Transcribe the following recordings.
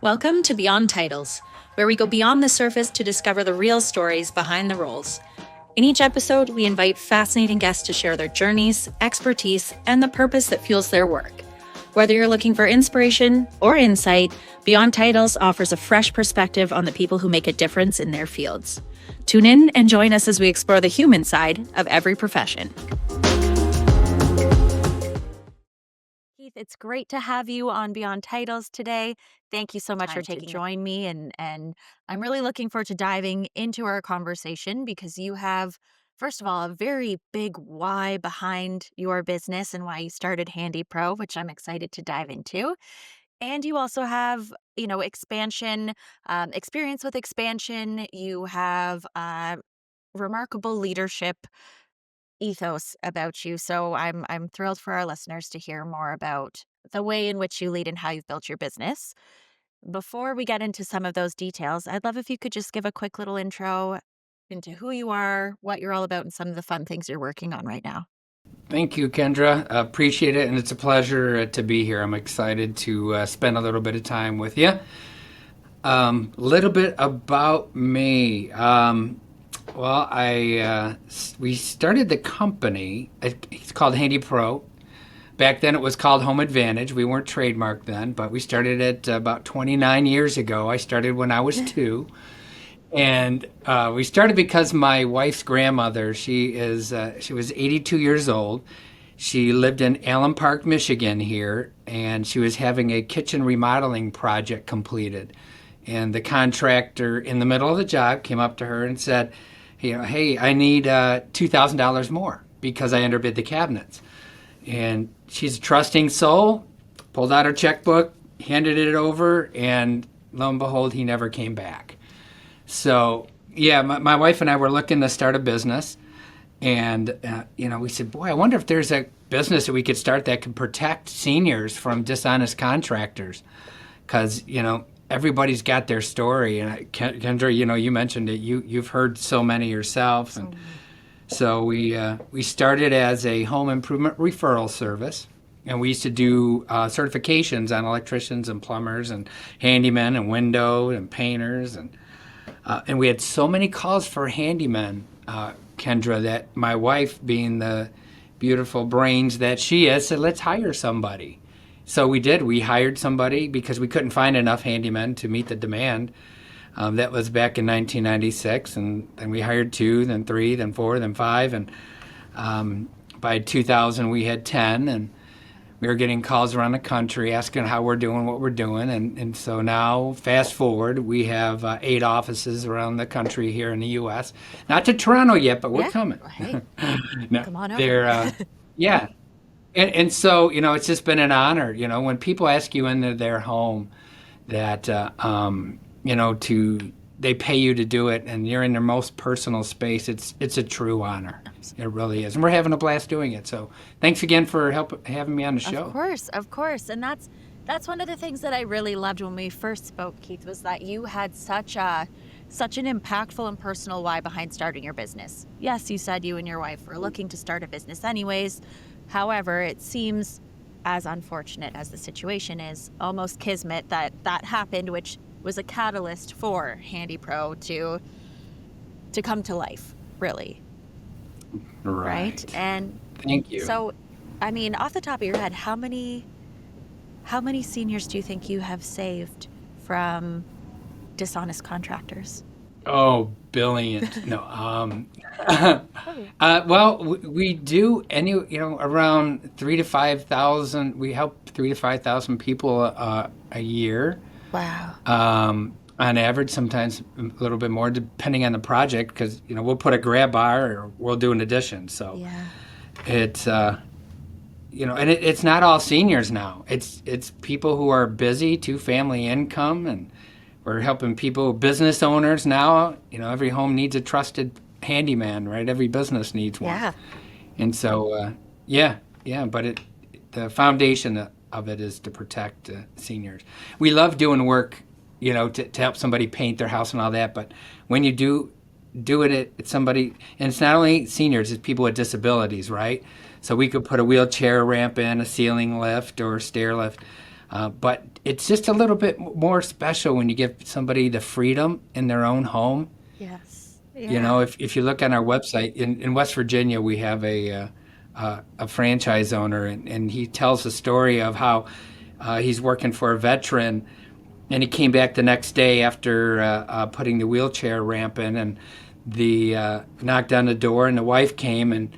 Welcome to Beyond Titles, where we go beyond the surface to discover the real stories behind the roles. In each episode, we invite fascinating guests to share their journeys, expertise, and the purpose that fuels their work. Whether you're looking for inspiration or insight, Beyond Titles offers a fresh perspective on the people who make a difference in their fields. Tune in and join us as we explore the human side of every profession. Keith, it's great to have you on Beyond Titles today. Thank you so much for taking join me, and I'm really looking forward to diving into our conversation because you have, first of all, a very big why behind your business and why you started HandyPro, which I'm excited to dive into. And you also have, expansion, experience with expansion. You have remarkable leadership ethos about you. So I'm thrilled for our listeners to hear more about the way in which you lead and how you've built your business. Before we get into some of those details, I'd love if you could just give a quick little intro into who you are, what you're all about, and some of the fun things you're working on right now. Thank you, Kendra. Appreciate it, and it's a pleasure to be here. I'm excited to spend a little bit of time with you. Little bit about me. We started the company. It's called HandyPro. Back then, it was called Home Advantage. We weren't trademarked then, but we started it about 29 years ago. I started when I was 2. And we started because my wife's grandmother, she was 82 years old. She lived in Allen Park, Michigan here, and she was having a kitchen remodeling project completed. And the contractor in the middle of the job came up to her and said, hey, I need $2,000 more because I underbid the cabinets. And she's a trusting soul, pulled out her checkbook, handed it over, and lo and behold, he never came back. So, yeah, my wife and I were looking to start a business, and, we said, boy, I wonder if there's a business that we could start that could protect seniors from dishonest contractors, because, everybody's got their story. And Kendra, you mentioned it. You've heard so many yourself. And so we started as a home improvement referral service. And we used to do certifications on electricians and plumbers and handymen and window and painters. And we had so many calls for handymen, Kendra, that my wife, being the beautiful brains that she is, said, let's hire somebody. So we did. We hired somebody because we couldn't find enough handymen to meet the demand. That was back in 1996. And then we hired 2, then 3, then 4, then 5. And by 2000, we had 10. And we were getting calls around the country asking how we're doing, what we're doing. And so now, fast forward, we have 8 offices around the country here in the U.S. Not to Toronto yet, but we're coming. Hey, No, come on over. they're, yeah. And so, it's just been an honor, when people ask you into their home that, they pay you to do it and you're in their most personal space, it's a true honor. It really is. And we're having a blast doing it. So thanks again for having me on the show. Of course. And that's one of the things that I really loved when we first spoke, Keith, was that you had such an impactful and personal why behind starting your business. Yes, you said you and your wife were looking to start a business anyways. However, it seems, as unfortunate as the situation is, almost kismet that happened, which was a catalyst for HandyPro to come to life, really. Right. And thank you. So, off the top of your head, how many seniors do you think you have saved from dishonest contractors? Oh, billions. No. Well, we do around 3,000 to 5,000. We help 3,000 to 5,000 people a year. Wow. On average, sometimes a little bit more, depending on the project, because we'll put a grab bar or we'll do an addition. So yeah. It's and it's not all seniors now. It's people who are busy, 2-family income, and we're helping people, business owners now. Every home needs a trusted handyman, right? Every business needs one. Yeah. And so, but the foundation of it is to protect seniors. We love doing work, to help somebody paint their house and all that. But when you do it at somebody, and it's not only seniors, it's people with disabilities, right? So we could put a wheelchair ramp in, a ceiling lift or a stair lift. But it's just a little bit more special when you give somebody the freedom in their own home. Yes. You Yeah. know, if you look on our website in West Virginia, we have a franchise owner, and he tells the story of how he's working for a veteran, and he came back the next day after putting the wheelchair ramp in, and the knocked on the door, and the wife came, and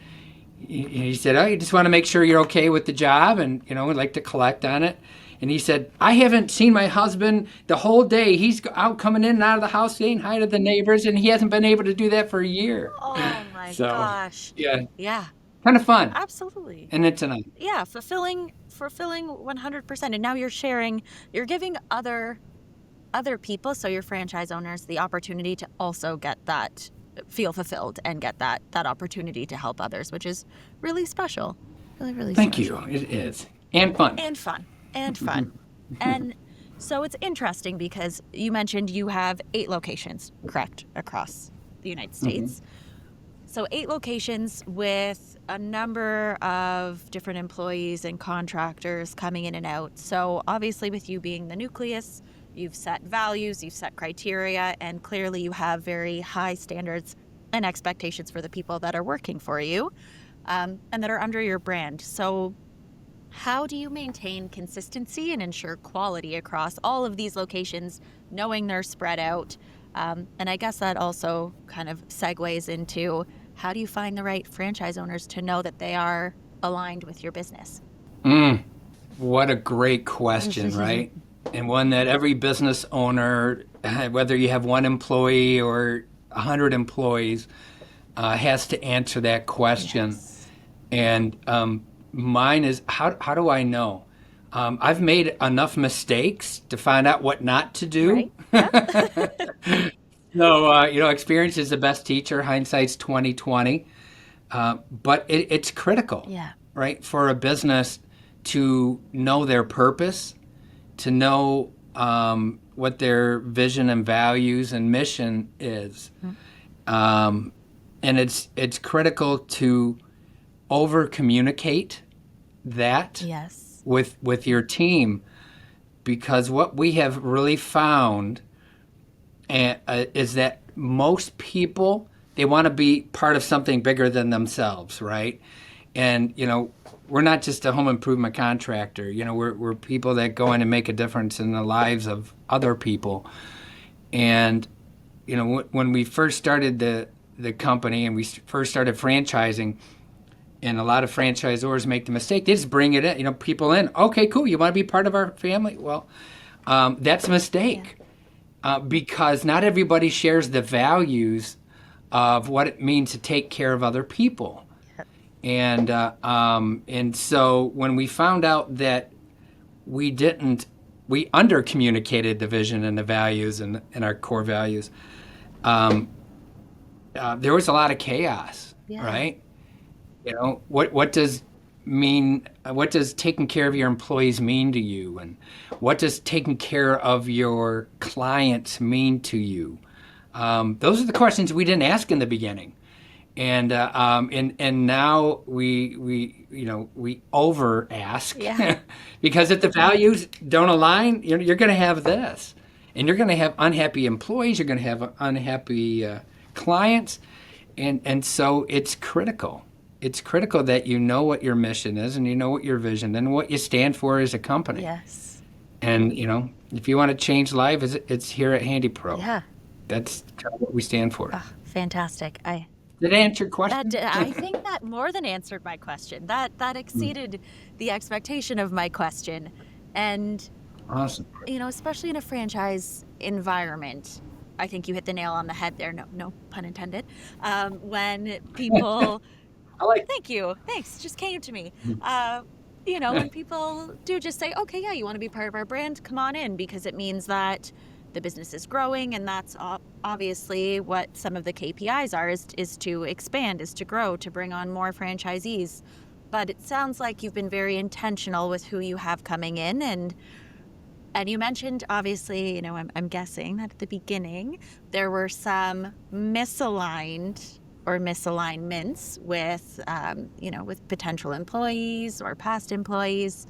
he said, "Oh, you just want to make sure you're okay with the job, and we'd like to collect on it." And he said, "I haven't seen my husband the whole day. He's out coming in and out of the house, saying hi to the neighbors, and he hasn't been able to do that for a year." Oh my So, gosh. yeah, Yeah, kind of fun, absolutely. and it's a nice. Yeah, fulfilling 100%. And now you're giving other people, so your franchise owners, the opportunity to also get that, feel fulfilled and get that opportunity to help others, which is really special. Really, really Thank you. special. It is, and fun. And fun. And fun. And so it's interesting because you mentioned you have 8 locations, correct, across the United Hmm. States. So 8 locations with a number of different employees and contractors coming in and out. So obviously with you being the nucleus, you've set values, you've set criteria, and clearly you have very high standards and expectations for the people that are working for you, and that are under your brand. So how do you maintain consistency and ensure quality across all of these locations, knowing they're spread out? And I guess that also kind of segues into, how do you find the right franchise owners to know that they are aligned with your business? What a great question, right? And one that every business owner, whether you have one employee or 100 employees, has to answer that question. Yes. And mine is, how do I know? I've made enough mistakes to find out what not to do. Right? Yeah. So experience is the best teacher. Hindsight's 2020. But it's critical, Yeah. right, for a business to know their purpose, to know what their vision and values and mission is, and it's critical to over communicate that Yes. with your team, because what we have really found is that most people, they want to be part of something bigger than themselves, right? And we're not just a home improvement contractor. We're people that go in and make a difference in the lives of other people. And when we first started the company and we first started franchising, and a lot of franchisors make the mistake, they just bring it in, people in. Okay, cool. You want to be part of our family? Well, that's a Yeah. mistake, because not everybody shares the values of what it means to take care of other people. And so when we found out that we didn't, we under communicated the vision and the values and our core values, there was a lot of chaos, Yeah. right? What does taking care of your employees mean to you, and what does taking care of your clients mean to you? Those are the questions we didn't ask in the beginning, and now we over ask, Yeah. because if the values don't align, you're going to have this, and you're going to have unhappy employees, you're going to have unhappy clients, and so it's critical. It's critical that you know what your mission is, and you know what your vision and what you stand for as a company. Yes. And if you want to change lives, it's here at HandyPro. Yeah. That's kind of what we stand for. Ah, fantastic. Did I answer your question? I think that more than answered my question. That exceeded the expectation of my question. And Awesome. especially in a franchise environment, I think you hit the nail on the head there. No pun intended. When people, I like. thank you, thanks, just came to me. When people do just say, okay, yeah, you want to be part of our brand, come on in, because it means that the business is growing, and that's obviously what some of the KPIs are, is to expand, is to grow, to bring on more franchisees. But it sounds like you've been very intentional with who you have coming in, and you mentioned, obviously, I'm guessing that at the beginning there were some misaligned or misalignments with, with potential employees or past employees.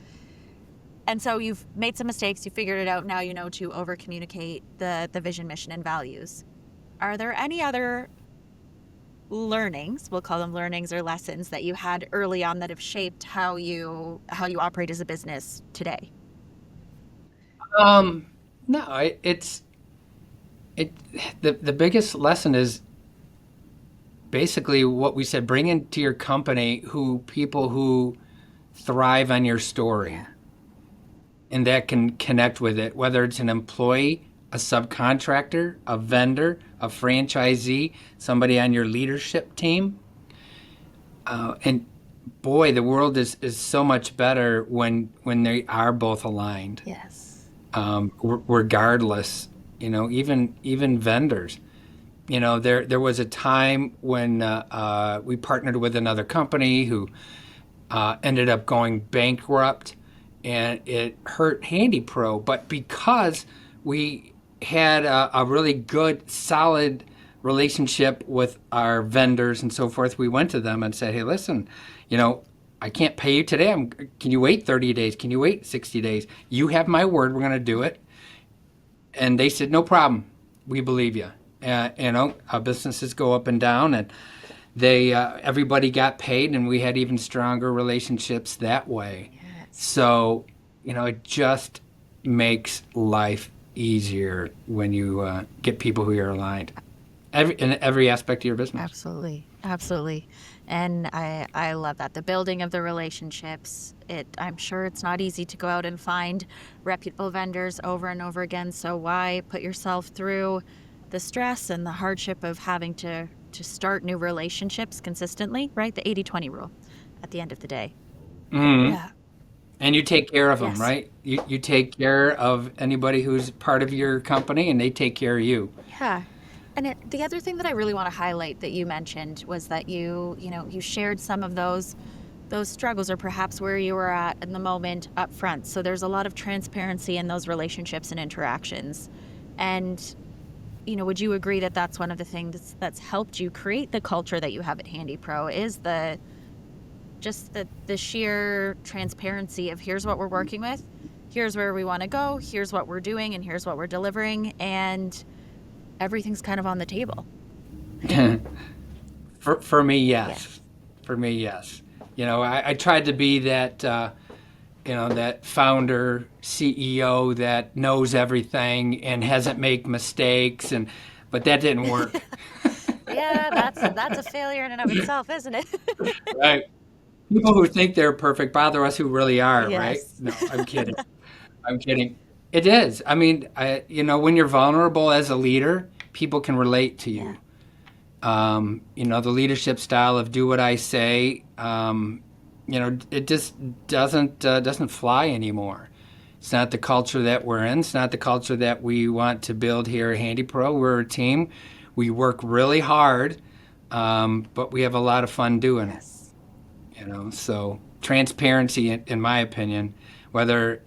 And so you've made some mistakes, you figured it out, now you know to over communicate the vision, mission, and values. Are there any other learnings, we'll call them learnings or lessons, that you had early on that have shaped how you operate as a business today? No, it the biggest lesson is basically what we said: bring into your company who people who thrive on your story Yeah. and that can connect with it, whether it's an employee, a subcontractor, a vendor, a franchisee, somebody on your leadership team. And boy, the world is so much better when they are both aligned, Yes. regardless. Even vendors. There was a time when we partnered with another company who ended up going bankrupt, and it hurt HandyPro. But because we had a really good, solid relationship with our vendors and so forth, we went to them and said, "Hey, listen, you know, I can't pay you today. Can you wait 30 days? Can you wait 60 days? You have my word. We're going to do it." And they said, "No problem. We believe you." Our businesses go up and down, and they everybody got paid, and we had even stronger relationships that way. Yes. So, it just makes life easier when you get people who are aligned in every aspect of your business. Absolutely. Absolutely. And I love that. The building of the relationships. I'm sure it's not easy to go out and find reputable vendors over and over again. So why put yourself through the stress and the hardship of having to start new relationships consistently, right? The 80/20 rule at the end of the day. Hmm. Yeah. And you take care of them, Yes. right? You take care of anybody who's part of your company, and they take care of you. Yeah. And the other thing that I really want to highlight that you mentioned was that you shared some of those struggles, or perhaps where you were at in the moment up front. So there's a lot of transparency in those relationships and interactions. And would you agree that that's one of the things that's helped you create the culture that you have at HandyPro, is the sheer transparency of here's what we're working with, here's where we want to go, here's what we're doing, and here's what we're delivering, and everything's kind of on the table. For me, Yeah. yes. For me, yes. I tried to be that founder CEO that knows everything and hasn't made mistakes, but that didn't work. Yeah, that's a failure in and of itself, isn't it? Right? People who think they're perfect bother us who really are, right? Yes. No, I'm kidding. I'm kidding. It is. I mean, when you're vulnerable as a leader, people can relate to Yeah. you. The leadership style of do what I say, it just doesn't fly anymore. It's not the culture that we're in. It's not the culture that we want to build here at HandyPro. We're a team. We work really hard, but we have a lot of fun doing it. Yes. So transparency, in my opinion, whether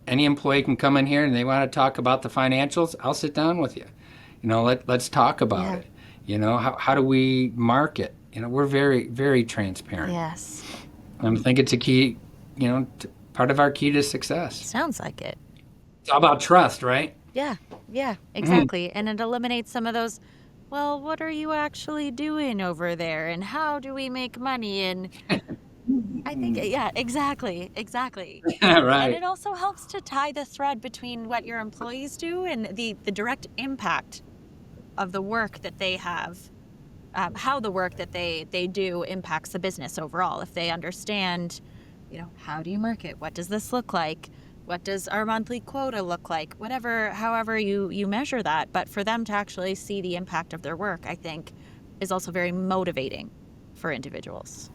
any employee can come in here and they want to talk about the financials, I'll sit down with you. Let's talk about Yeah. it. How do we market? We're very, very transparent. Yes. I think it's a key, part of our key to success. Sounds like it. It's all about trust, right? Yeah. Yeah, Mm. exactly. And it eliminates some of those, well, what are you actually doing over there? And how do we make money? And I think, yeah, exactly. Exactly. And Right. it also helps to tie the thread between what your employees do and the direct impact of the work that they have, how the work that they do impacts the business overall. If they understand, how do you market? What does this look like? What does our monthly quota look like? Whatever, however you measure that. But for them to actually see the impact of their work, I think, is also very motivating for individuals.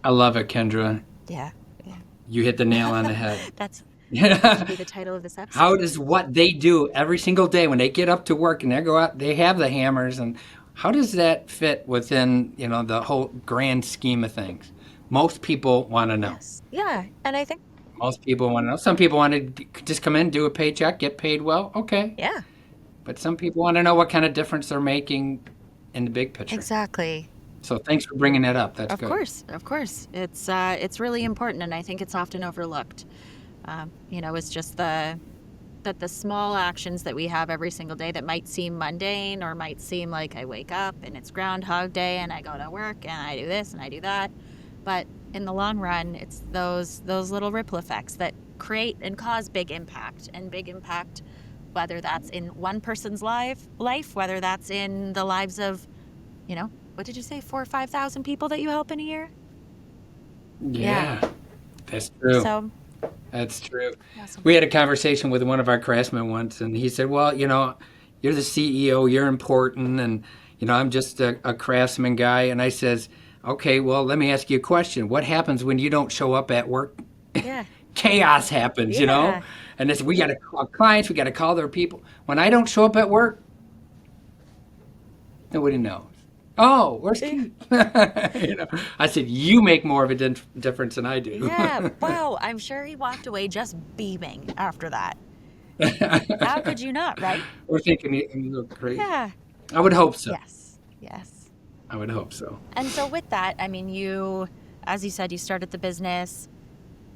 I love it, Kendra. Yeah. Yeah. You hit the nail on the head. That should be the title of this How episode. does what they do every single day when they get up to work and they go out, they have the hammers, and how does that fit within the whole grand scheme of things? Most people want to know. Yes. Yeah. And I think, Most people want to know. Some people want to just come in, do a paycheck, get paid well. Okay, yeah, but some people want to know what kind of difference they're making in the big picture. exactly. So thanks for bringing that up. That's Of good. course. Of course. It's really important, and I think it's often overlooked. It's just the small actions that we have every single day that might seem mundane or might seem like I wake up and it's Groundhog Day and I go to work and I do this and I do that. But in the long run, it's those little ripple effects that create and cause big impact, whether that's in one person's life, whether that's in the lives of, what did you say, 4,000 or 5,000 people that you help in a year? Yeah, that's true. So That's true. awesome. We had a conversation with one of our craftsmen once, and he said, "Well, you're the CEO, you're important, and I'm just a craftsman guy." And I says, "Okay, well, let me ask you a question. What happens when you don't show up at work? Yeah. Chaos happens, Yeah. And we got to call clients, we got to call their people. When I don't show up at work, nobody knows. Oh, where's Keith? I said, you make more of a difference than I do. Yeah. Wow. I'm sure he walked away just beaming after that. How could you not, right? We're thinking you look crazy. Yeah. I would hope so. Yes. Yes. I would hope so. And so with that, I mean, as you said, you started the business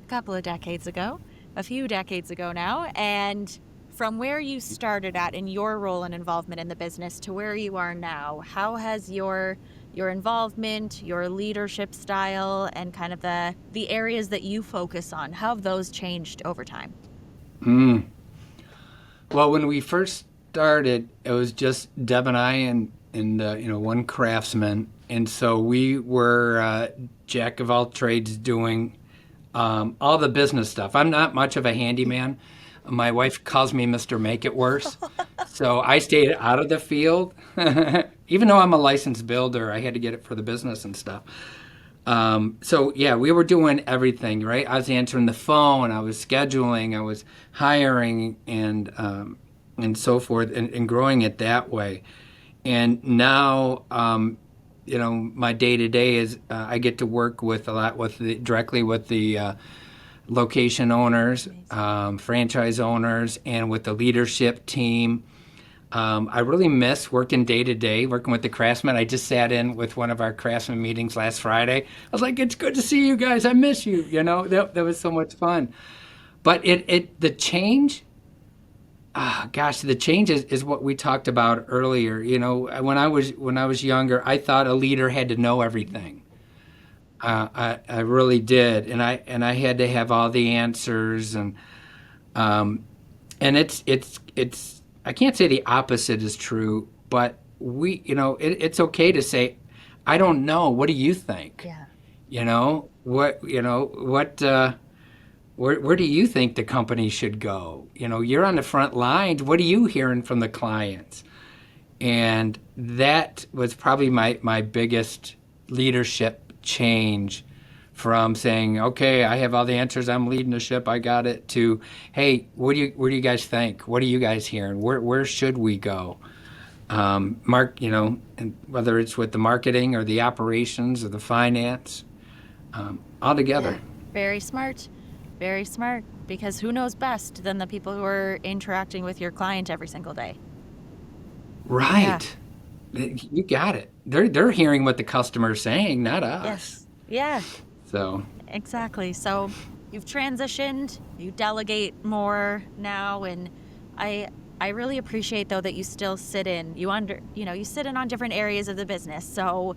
a couple of decades ago, a few decades ago now, and from where you started at in your role and involvement in the business to where you are now, how has your involvement, your leadership style, and kind of the areas that you focus on, how have those changed over time? Well, when we first started, it was just Deb and I and one craftsman, and so we were jack of all trades doing all the business stuff. I'm not much of a handyman. My wife calls me Mr. Make It Worse. So I stayed out of the field. Even though I'm a licensed builder, I had to get it for the business and stuff. So yeah, we were doing everything, right? I was answering the phone, I was scheduling, I was hiring, and so forth, and growing it that way. And now, my day to day is I get to work with a lot directly with the location owners, franchise owners, and with the leadership team. I really miss working day to day, working with the craftsmen. I just sat in with one of our craftsman meetings last Friday. I was like, "It's good to see you guys. I miss you." That was so much fun. But the change, gosh, the change is what we talked about earlier. When I was younger, I thought a leader had to know everything. I really did, and I had to have all the answers, and it's I can't say the opposite is true, but it's okay to say, I don't know. What do you think? Yeah. Where do you think the company should go? You're on the front lines. What are you hearing from the clients? And that was probably my biggest leadership change, from saying, okay, I have all the answers, I'm leading the ship, I got it, to, hey, where do you guys think? What are you guys hearing? Where should we go? And whether it's with the marketing or the operations or the finance, all together. Yeah. Very smart. Very smart. Because who knows best than the people who are interacting with your client every single day? Right. Yeah. You got it. They're hearing what the customer's saying, not us. Yes. Yeah. So exactly. So you've transitioned, you delegate more now, and I really appreciate though that you still sit in. You sit in on different areas of the business, so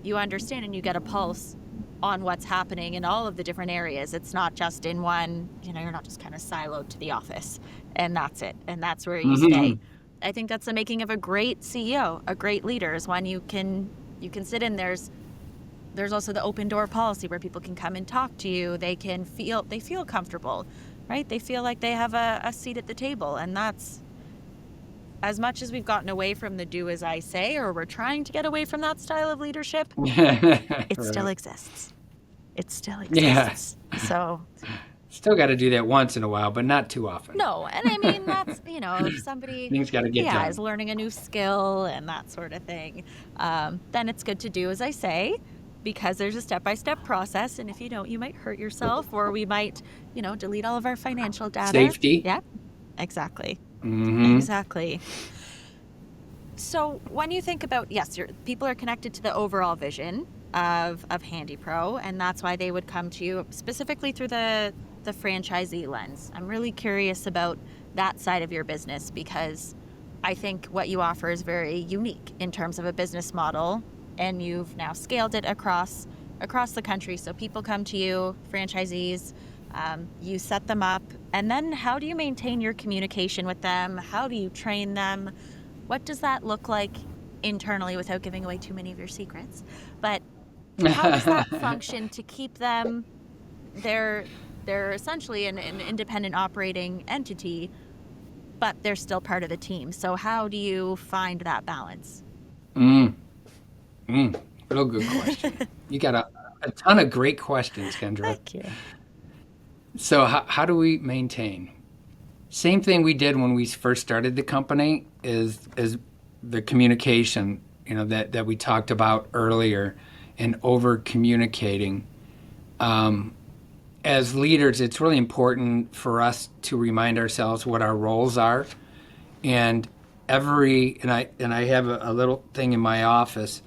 you understand and you get a pulse on what's happening in all of the different areas. It's not just in one. You're not just kind of siloed to the office, and that's it, and that's where you stay. I think that's the making of a great CEO, a great leader, is when you can sit in. There's also the open door policy where people can come and talk to you. They feel comfortable, right? They feel like they have a seat at the table. And that's, as much as we've gotten away from the do as I say, or we're trying to get away from that style of leadership, it right. still exists. It still exists. Yeah. So still got to do that once in a while, but not too often. No, and I mean, that's, if somebody things got to get done. Is learning a new skill and that sort of thing, then it's good to do as I say, because there's a step-by-step process, and if you don't, you might hurt yourself, or we might, delete all of our financial data. Safety. Yeah, exactly. Mm-hmm. Exactly. So when you think about, yes, people are connected to the overall vision of HandyPro, and that's why they would come to you specifically through the the franchisee lens. I'm really curious about that side of your business because I think what you offer is very unique in terms of a business model, and you've now scaled it across the country. So people come to you, franchisees, you set them up, and then how do you maintain your communication with them? How do you train them? What does that look like internally without giving away too many of your secrets? But how does that function to keep them? They're essentially an independent operating entity, but they're still part of the team. So how do you find that balance? Mm, real good question. You got a ton of great questions, Kendra. Thank you. So how do we maintain? Same thing we did when we first started the company is the communication, that we talked about earlier, and over communicating. As leaders, it's really important for us to remind ourselves what our roles are, and I have a little thing in my office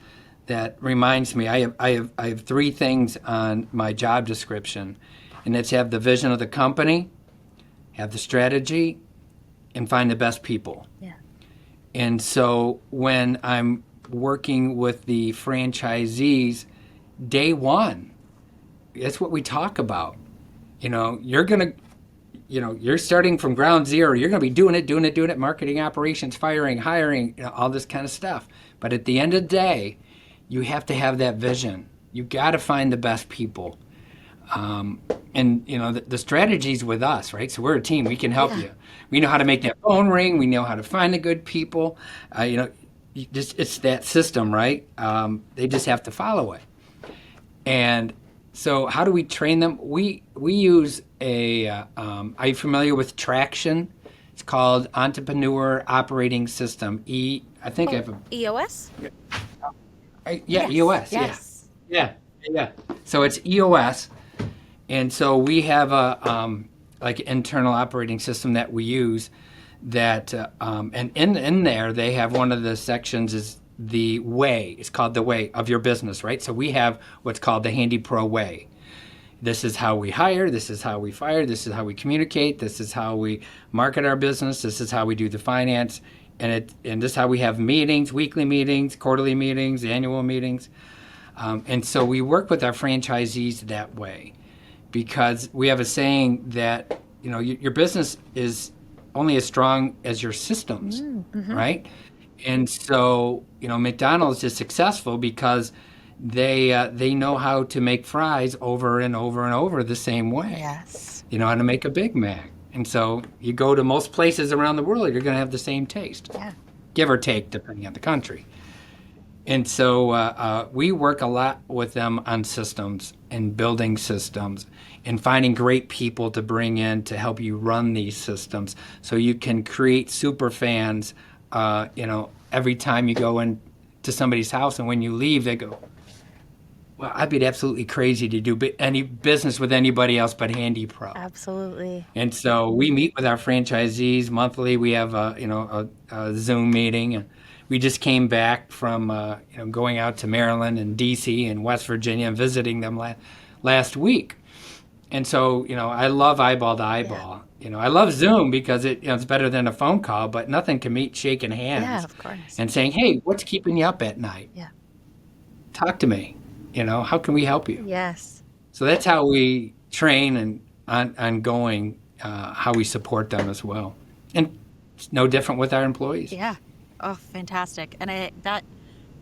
that reminds me. I have three things on my job description, and it's have the vision of the company, have the strategy, and find the best people. Yeah. And so when I'm working with the franchisees, day one, that's what we talk about. You're starting from ground zero. You're going to be doing it, marketing, operations, firing, hiring, all this kind of stuff. But at the end of the day, you have to have that vision. You got to find the best people. And the strategy's with us, right? So we're a team. We can help you. We know how to make that phone ring. We know how to find the good people. It's that system, right? They just have to follow it. And so how do we train them? We use are you familiar with Traction? It's called Entrepreneur Operating System. I think I have a EOS? yeah, EOS. Yes. Yeah. So it's EOS, and so we have a like internal operating system that we use. That and in there they have one of the sections is the way. It's called the way of your business, right? So we have what's called the HandyPro way. This is how we hire. This is how we fire. This is how we communicate. This is how we market our business. This is how we do the finance. And this is how we have meetings, weekly meetings, quarterly meetings, annual meetings. And so we work with our franchisees that way because we have a saying that, your business is only as strong as your systems, right? And so, McDonald's is successful because they know how to make fries over and over and over the same way. Yes. You know how to make a Big Mac. And so you go to most places around the world, you're going to have the same taste. Yeah. Give or take, depending on the country. And so we work a lot with them on systems and building systems and finding great people to bring in to help you run these systems so you can create super fans, every time you go into somebody's house, and when you leave, they go, well, I'd be absolutely crazy to do any business with anybody else but HandyPro. Absolutely. And so we meet with our franchisees monthly. We have a Zoom meeting, and we just came back from going out to Maryland and D.C. and West Virginia and visiting them last week. And so I love eyeball to eyeball. Yeah. I love Zoom because it's better than a phone call, but nothing can beat shaking hands. Yeah, of course. And saying, hey, what's keeping you up at night? Yeah. Talk to me. How can we help you? Yes. So that's how we train and ongoing, how we support them as well. And it's no different with our employees. Yeah. Oh, fantastic. And that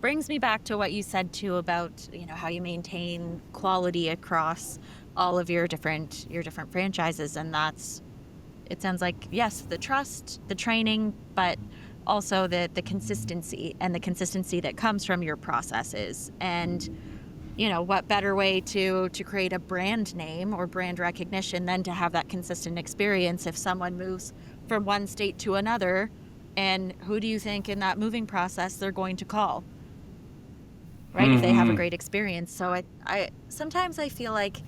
brings me back to what you said too about, how you maintain quality across all of your different franchises. And it sounds like, yes, the trust, the training, but also the consistency and the consistency that comes from your processes. And what better way to create a brand name or brand recognition than to have that consistent experience if someone moves from one state to another, and who do you think in that moving process they're going to call, right? If they have a great experience. So I sometimes I feel like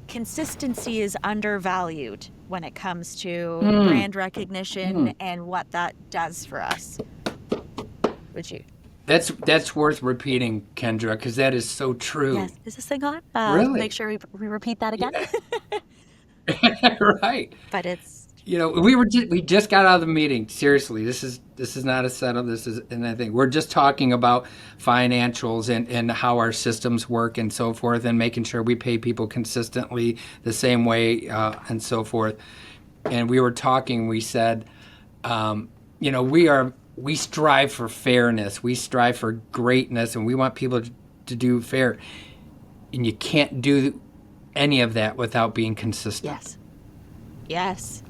consistency is undervalued when it comes to brand recognition and what that does for us. Would you? That's worth repeating, Kendra, because that is so true. Yes. Is this thing on? Really? Make sure we repeat that again. Yeah. Right. but it's We just got out of the meeting. Seriously, this is not a setup. This is anything. We're just talking about financials and how our systems work and so forth, and making sure we pay people consistently the same way and so forth. And we were talking. We said, we strive for fairness. We strive for greatness, and we want people to do fair. And you can't do any of that without being consistent. yes. Yes.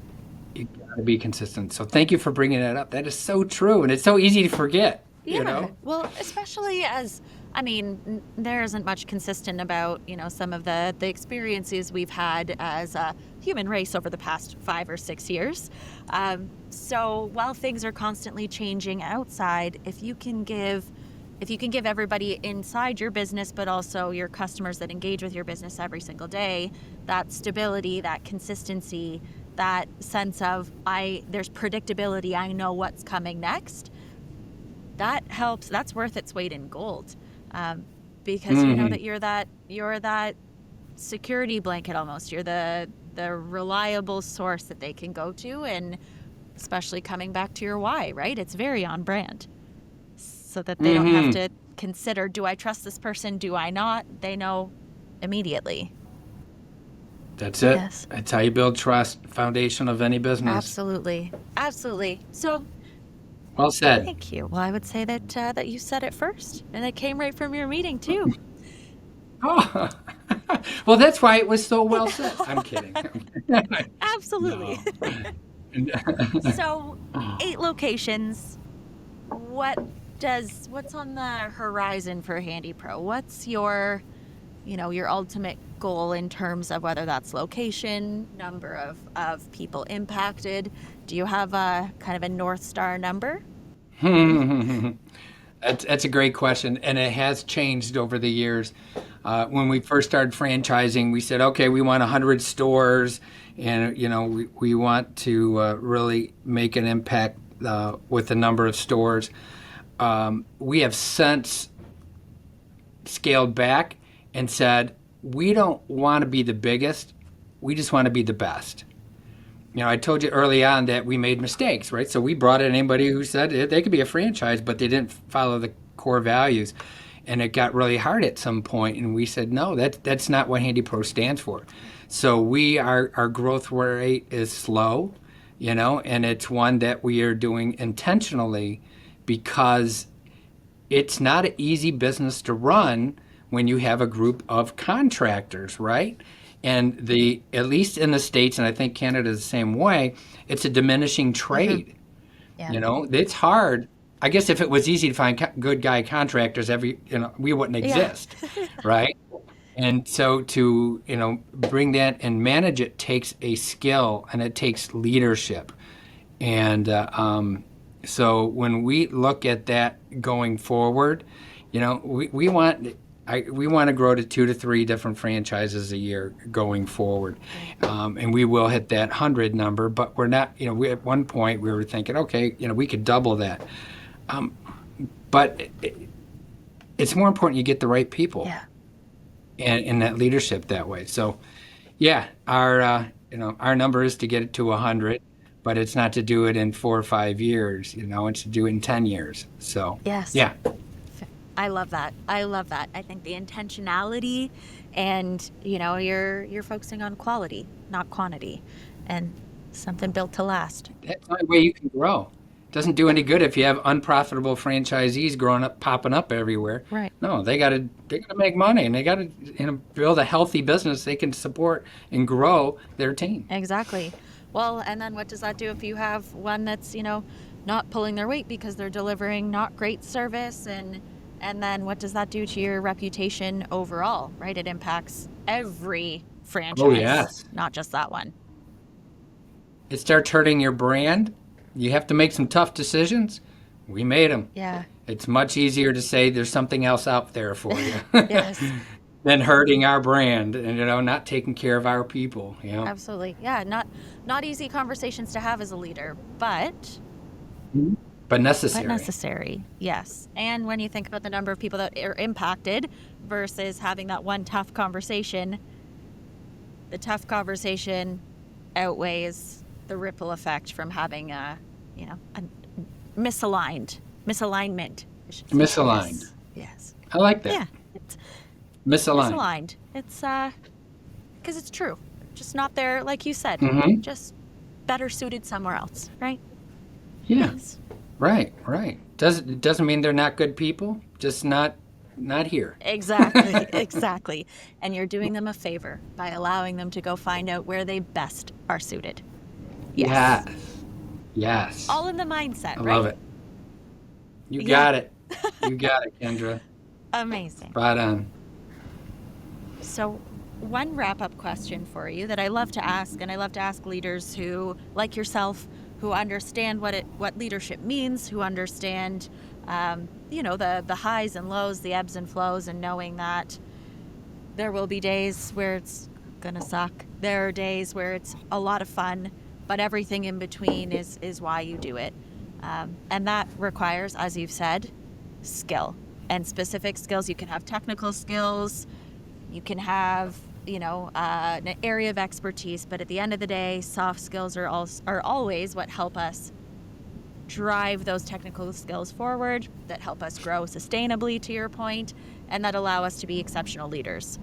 You got to be consistent. So thank you for bringing that up. That is so true, and it's so easy to forget. You Yeah. know. Well, especially as I mean, there isn't much consistent about, some of the experiences we've had as a human race over the past 5 or 6 years. So while things are constantly changing outside, if you can give everybody inside your business, but also your customers that engage with your business every single day, that stability, that consistency, that sense of there's predictability, I know what's coming next, that helps. That's worth its weight in gold, because you know Hmm. that you're that security blanket almost. You're the reliable source that they can go to, and especially coming back to your why, right? It's very on brand, so that they don't have Hmm. to consider, do I trust this person? Do I not? They know immediately. That's it. Yes, That's how you build trust. Foundation of any business. absolutely, absolutely. So Well said. thank you. Well, I would say that you said it first, and it came right from your meeting too. Oh, well, that's why it was so well said. I'm kidding. Absolutely. No. So, 8 locations. What's on the horizon for HandyPro? What's your ultimate goal in terms of whether that's location, number of people impacted? Do you have a kind of a North Star number? That's a great question, and it has changed over the years. When we first started franchising, we said, okay, we want 100 stores, and we want to really make an impact with the number of stores. We have since scaled back and said, we don't want to be the biggest, we just want to be the best. I told you early on that we made mistakes, right? So we brought in anybody who said they could be a franchise, but they didn't follow the core values. And it got really hard at some point, and we said, no, that's not what HandyPro stands for. So our growth rate is slow, and it's one that we are doing intentionally because it's not an easy business to run when you have a group of contractors, right? And at least in the States, and I think Canada is the same way, it's a diminishing Mm-hmm. trade. Yeah. It's hard. I guess if it was easy to find good guy contractors, we wouldn't Yeah. exist, right? And so to bring that and manage it takes a skill and it takes leadership. And so when we look at that going forward, we want to grow to 2 to 3 different franchises a year going forward, Great. and we will hit that 100 number. But we're not. We at one point we were thinking, okay, we could double that. But it's more important you get the right people Yeah. and that leadership that way. So yeah, our number is to get it to 100, but it's not to do it in 4 or 5 years. It's to do it in 10 years. So Yes. yeah. I love that. I love that. I think the intentionality, and you're focusing on quality, not quantity, and something built to last. That's the only way you can grow. It doesn't do any good if you have unprofitable franchisees growing up, popping up everywhere. Right. No, they gotta make money, and they gotta build a healthy business they can support and grow their team. Exactly. Well, and then what does that do if you have one that's, not pulling their weight because they're delivering not great service, and then what does that do to your reputation overall, right? It impacts every Oh franchise, yes, not just that one. it starts hurting your brand. You have to make some tough decisions. We made them. Yeah. It's much easier to say there's something else out there for you Yes. than hurting our brand and not taking care of our people. Absolutely. Yeah, not easy conversations to have as a leader, But but necessary. necessary. Yes. And when you think about the number of people that are impacted versus having that one tough conversation, the tough conversation outweighs the ripple effect from having a misalignment. I should say. Misaligned. Yes. I like that. Yeah. It's Misaligned. misaligned. It's because it's true. Just not there, like you said. Mm-hmm. Just better suited somewhere else, right? Yeah. Yes. Right. Doesn't mean they're not good people. Just not here. Exactly. Exactly. And you're doing them a favor by allowing them to go find out where they best are suited. Yes. Yes. Yes. All in the mindset, I right? love it. You Yeah. got it. You got it, Kendra. Amazing. Spot on. So, one wrap-up question for you that I love to ask, and I love to ask leaders who, like yourself, who understand what leadership means, who understand, the highs and lows, the ebbs and flows, and knowing that there will be days where it's gonna suck. There are days where it's a lot of fun, but everything in between is why you do it. And that requires, as you've said, skill and specific skills. You can have technical skills, you can have, an area of expertise, but at the end of the day, soft skills are always what help us drive those technical skills forward, that help us grow sustainably, to your point, and that allow us to be exceptional leaders.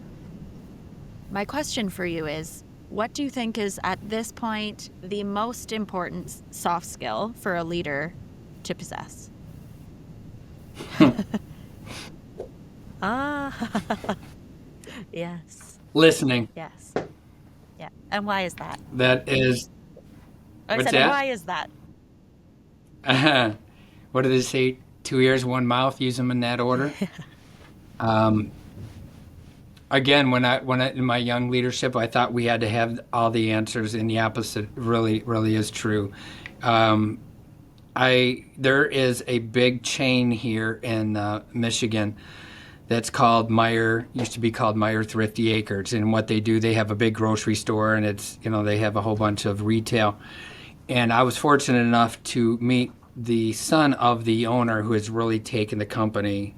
My question for you is, what do you think is, at this point, the most important soft skill for a leader to possess? Yes. Listening. Yes. Yeah. And why is that? That is. I What's said, that? and why is that? What do they say? 2 ears, 1 mouth. Use them in that order. Again, when I in my young leadership, I thought we had to have all the answers, and the opposite really is true. There is a big chain here in Michigan that's called Meyer, used to be called Meyer Thrifty Acres. And what they do, they have a big grocery store, and they have a whole bunch of retail. And I was fortunate enough to meet the son of the owner, who has really taken the company.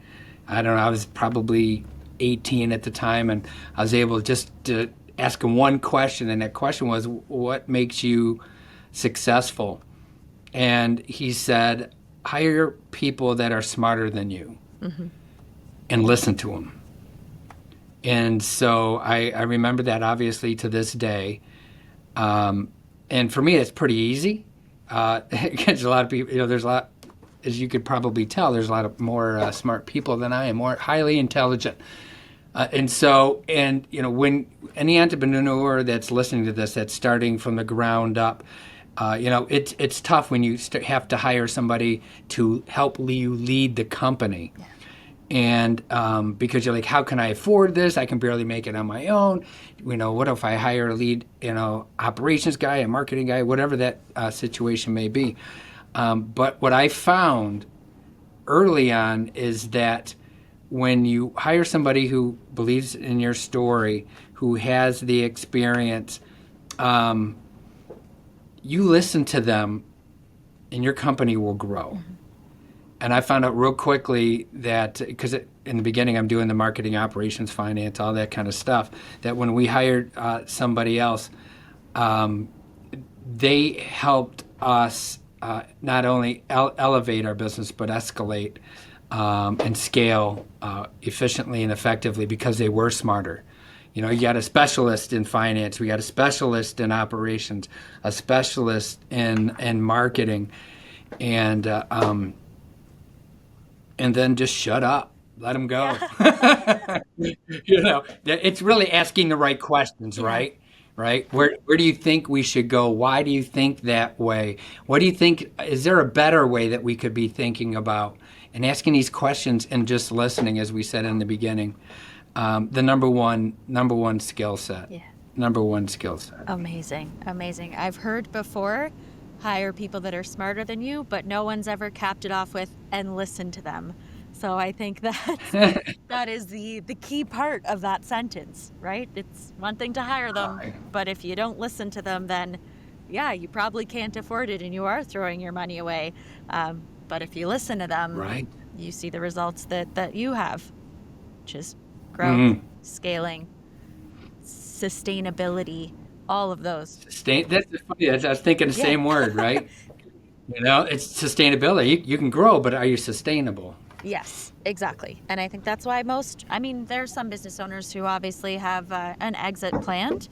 I don't know, I was probably 18 at the time, and I was able just to ask him one question, and that question was, what makes you successful? And he said, hire people that are smarter than you. Mm-hmm. And listen to them. And so I remember that, obviously, to this day. And for me, it's pretty easy. Because a lot of people, there's a lot, as you could probably tell, there's a lot of more smart people than I am, more highly intelligent. When any entrepreneur that's listening to this, that's starting from the ground up, it's tough when you have to hire somebody to help you lead the company. Yeah. And because you're like, how can I afford this? I can barely make it on my own. What if I hire a lead, operations guy, a marketing guy, whatever that situation may be. But what I found early on is that when you hire somebody who believes in your story, who has the experience, you listen to them and your company will grow. Mm-hmm. And I found out real quickly that, because in the beginning I'm doing the marketing, operations, finance, all that kind of stuff, that when we hired somebody else, they helped us not only elevate our business, but escalate and scale efficiently and effectively, because they were smarter. You got a specialist in finance, we got a specialist in operations, a specialist in marketing, and then just shut up, let them go. Yeah. It's really asking the right questions, yeah. Right? Where do you think we should go? Why do you think that way? What do you think? Is there a better way that we could be thinking about? And asking these questions and just listening, as we said in the beginning, the number one skill set. Yeah. Number one skill set. Amazing. I've heard before, hire people that are smarter than you, but no one's ever capped it off with, and listen to them. So I think that is the key part of that sentence, right? It's one thing to hire them, but if you don't listen to them, then yeah, you probably can't afford it and you are throwing your money away. But if you listen to them, right, you see the results that you have, which is growth, scaling, sustainability, all of those. That's funny. I was thinking the Yeah. same word, right? It's sustainability. You can grow, but are you sustainable? Yes, exactly. And I think that's why I mean, there's some business owners who obviously have an exit planned.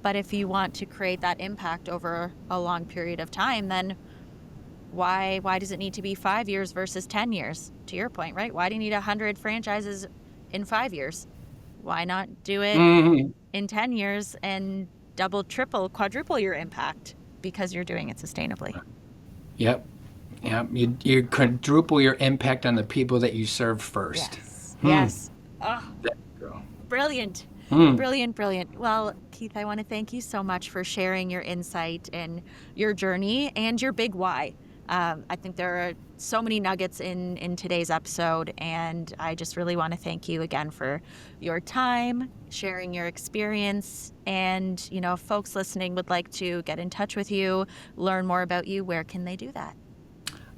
But if you want to create that impact over a long period of time, then why does it need to be 5 years versus 10 years? To your point, right? Why do you need 100 franchises in 5 years? Why not do it Hmm. in 10 years and double, triple, quadruple your impact because you're doing it sustainably? Yep. Yep. You quadruple your impact on the people that you serve first. Yes. Hmm. Yes. Oh, There you go. brilliant. Hmm. Brilliant, brilliant. Well, Keith, I want to thank you so much for sharing your insight and your journey and your big why. I think there are so many nuggets in today's episode, and I just really want to thank you again for your time, sharing your experience. And, if folks listening would like to get in touch with you, learn more about you, where can they do that?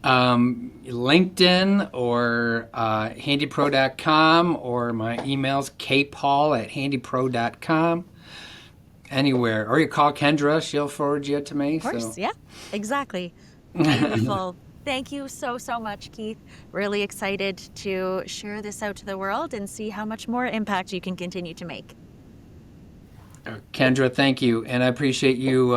LinkedIn or handypro.com, or my email's kpaul@handypro.com. Anywhere. Or you call Kendra, she'll forward you to me. Of course. So, Yeah, exactly. Beautiful. Thank you so, so much, Keith. Really excited to share this out to the world and see how much more impact you can continue to make. Kendra, thank you. And I appreciate you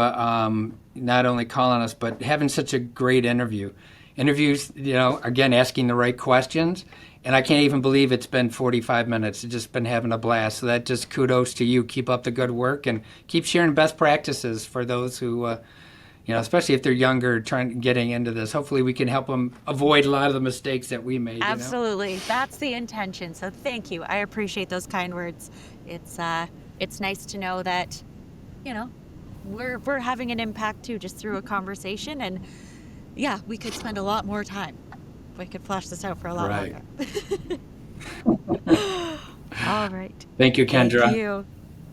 not only calling us, but having such a great interview. Interviews, again, asking the right questions. And I can't even believe it's been 45 minutes. It's just been having a blast. So that just kudos to you. Keep up the good work and keep sharing best practices for those who, especially if they're younger, getting into this. Hopefully we can help them avoid a lot of the mistakes that we made. Absolutely. That's the intention. So thank you. I appreciate those kind words. It's nice to know that, you know, we're having an impact too, just through a conversation. And yeah, we could spend a lot more time. We could flesh this out for a lot Right. longer. All right. Thank you, Thank Kendra. you.